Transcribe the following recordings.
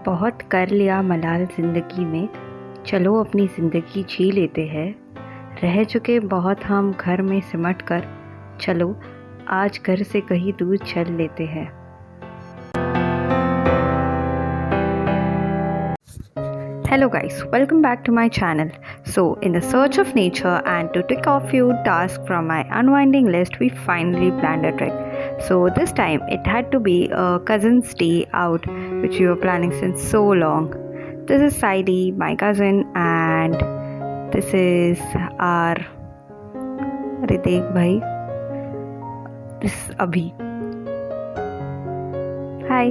बहुत कर लिया मलाल ज़िंदगी में, चलो अपनी ज़िंदगी जी लेते हैं। रह चुके बहुत हम घर में सिमट कर, चलो आज घर से कहीं दूर चल लेते हैं। Hello guys, welcome back to my channel. So in the search of nature and to tick off few tasks from my unwinding list, we finally planned a trek. So this time it had to be a cousin's day out which we were planning since so long. This is Saidi, my cousin, and this is our Ritik bhai. This is Abhi. Hi.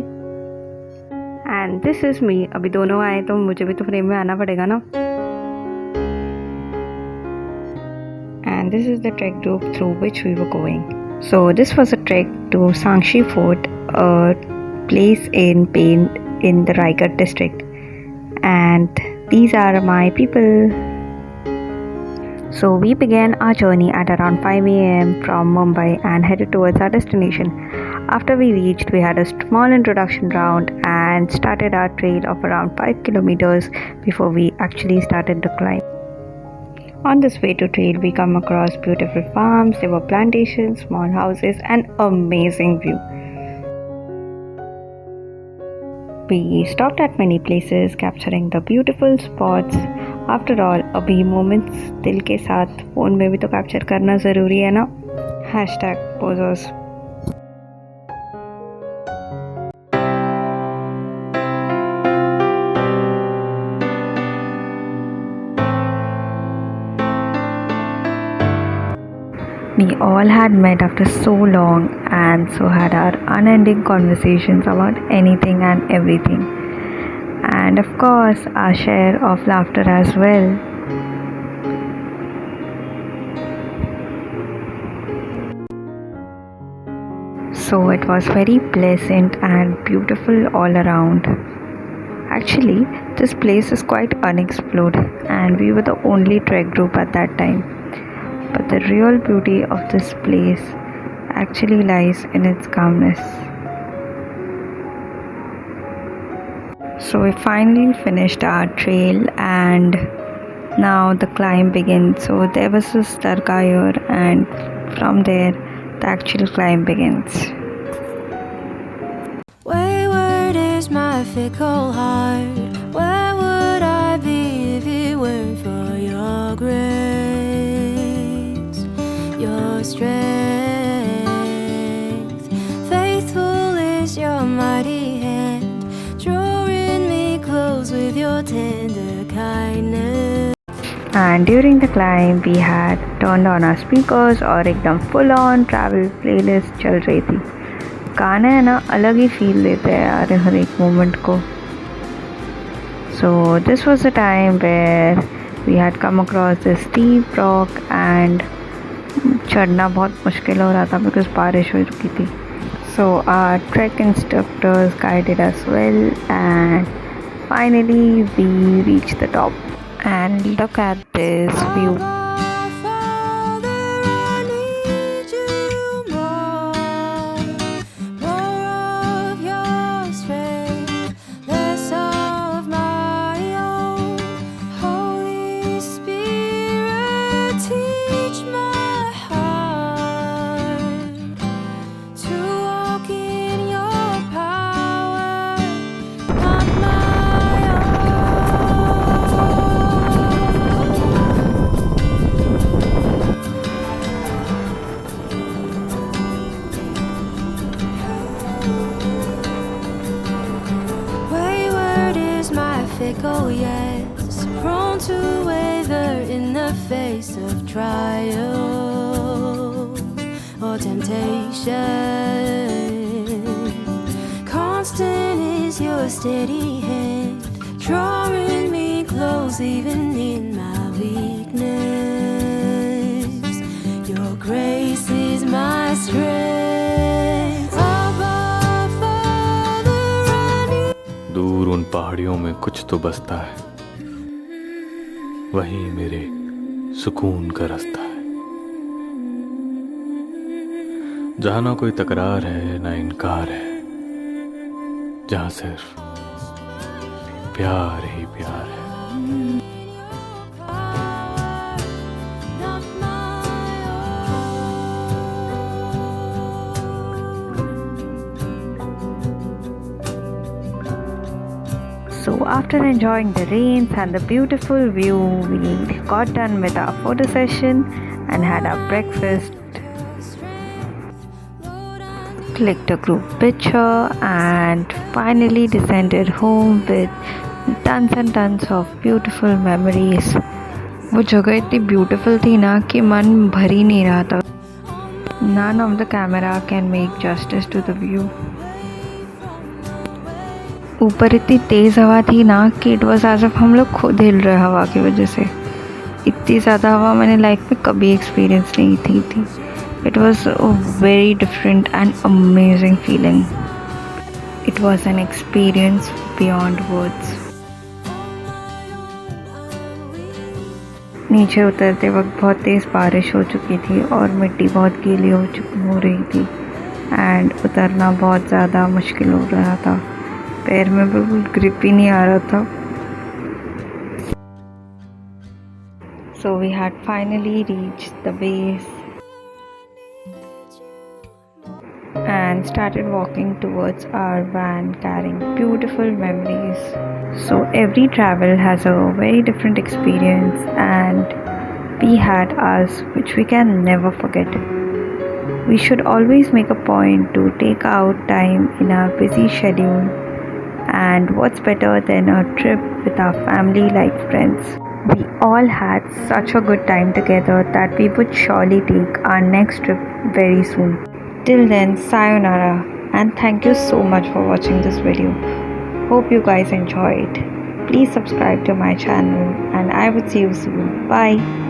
And this is me. अभी दोनों आए तो मुझे भी तो frame में आना पड़ेगा ना। And this is the trek group through which we were going. So this was a trek to Sankshi fort, a place in Pen in the Raigad district, and these are my people. So we began our journey at around 5 a.m. from Mumbai and headed towards our destination. After we reached, we had a small introduction round and started our trail of around 5 kilometers before we actually started the climb. On this way to trail, we come across beautiful farms, there were plantations, small houses, and amazing view. We stopped at many places, capturing the beautiful spots. After all, अभी moments दिल के साथ phone में भी तो capture करना ज़रूरी है ना. #posers. We all had met after so long and so had our unending conversations about anything and everything. And of course, our share of laughter as well. So it was very pleasant and beautiful all around. Actually, this place is quite unexplored and we were the only trek group at that time. But the real beauty of this place actually lies in its calmness. So we finally finished our trail and now the climb begins. So there was this dargah here and from there the actual climb begins. Wayward is my fickle heart. Where would I be if it weren't for your grace, your strength? Faithful is your mighty hand, drawing me close with your tender kindness. And during the climb we had turned on our speakers और एकदम full on travel playlist चल रही थी. गाने है ना अलग ही feel देते हैं यार हर एक मोमेंट को. So this was the time where we had come across this steep rock and चढ़ना बहुत मुश्किल हो रहा था because बारिश हो चुकी थी. So our trek instructors guided us well and finally we reached the top. And look at this view. Fickle, yes, prone to waver in the face of trial or temptation. Constant is your steady hand, drawing me close even in my weakness. Your grace is my strength. दूर उन पहाड़ियों में कुछ तो बसता है, वही मेरे सुकून का रास्ता है, जहाँ ना कोई तकरार है ना इनकार है, जहाँ सिर्फ प्यार ही प्यार है। Not my So after enjoying the rains and the beautiful view, we got done with our photo session and had our breakfast. Clicked a group picture and finally descended home with tons and tons of beautiful memories. वो जगह इतनी beautiful थी ना कि मन भर ही नहीं रहा था. None of the camera can make justice to the view. ऊपर इतनी तेज़ हवा थी ना कि इट वॉज एज इफ हम लोग खुद हिल रहे हवा की वजह से. इतनी ज़्यादा हवा मैंने लाइफ में कभी एक्सपीरियंस नहीं थी. It was a very different and amazing feeling. It was an experience beyond words. नीचे उतरते वक्त बहुत तेज़ बारिश हो चुकी थी और मिट्टी बहुत गीली हो रही थी एंड उतरना बहुत ज़्यादा मुश्किल हो रहा था. पैर में बिल्कुल ग्रिप ही नहीं आ रहा था. So we had finally reached the base and started walking towards our van carrying beautiful memories. So every travel has a very different experience and we had ours which we can never forget. We should always make a point to take out time in our busy schedule, and what's better than a trip with our family like friends. We all had such a good time together that we would surely take our next trip very soon. Till then, sayonara and thank you so much for watching this video. Hope you guys enjoyed. Please subscribe to my channel and I would see you soon. Bye.